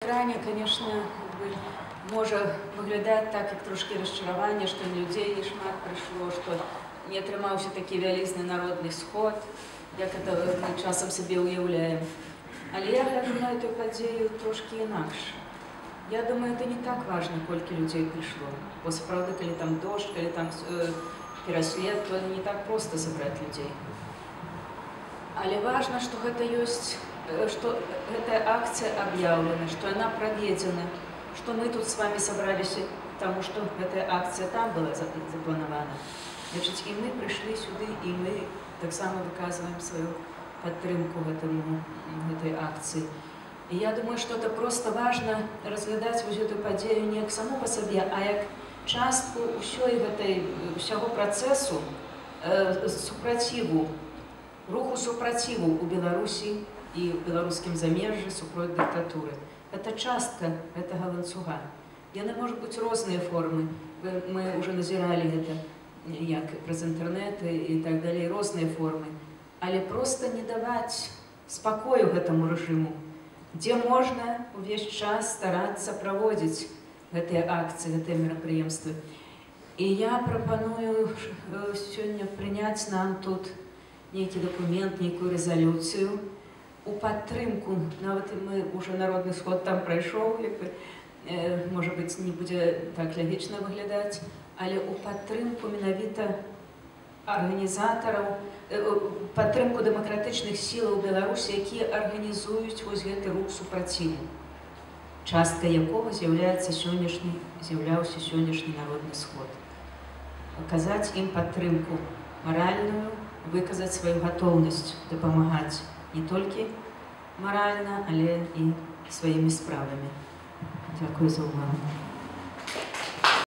экране, конечно, может выглядать так, как трошки расчарование, что людей не шмат пришло, что не атрымаўся такі вялізны народны сход, як это мы часам себе уяўляем. Але я гляжу на эту падзею трошки інакш. Я думаю, это не так важно, колькі людей пришло. Бо сапраўды, калі там дождь, калі там пераслед, то не так просто собрать людей. Але важно, что гэта ёсць, что эта акция объявлена, что она проведена, что мы тут с вами собрались, потому что эта акция там была запланована. Значит, и мы пришли сюда, и мы так само выказываем свою поддержку этой акции. И я думаю, что это просто важно разглядать вот эту подею не как саму по себе, а как частку всего процессу супротиву, руху супротиву у Беларуси и в белорусском замежье супротив диктатуры. Это частка этого ланцуга. Яны может быть разные формы. Мы уже назирали это, як през интернет и так далее, разные формы. Але просто не давать спокою этому режиму, где можно весь час стараться проводить эти акции, эти мероприятия. И я пропоную сегодня принять нам тут некий документ, некую резолюцию у падтрымку, нават мы уже народный сход там прошел, может быть, не будет так логично выглядать, але у падтрымку менавіта организаторов, падтрымку демократичных сил у Беларуси, якія организуют вот гэты рух супротиву, частка якого з'яўляўся сённяшні народный сход. Оказать им падтрымку моральную, выказать свою готовность дапамагаць не только морально, але и своими справами. Дякую за увагу.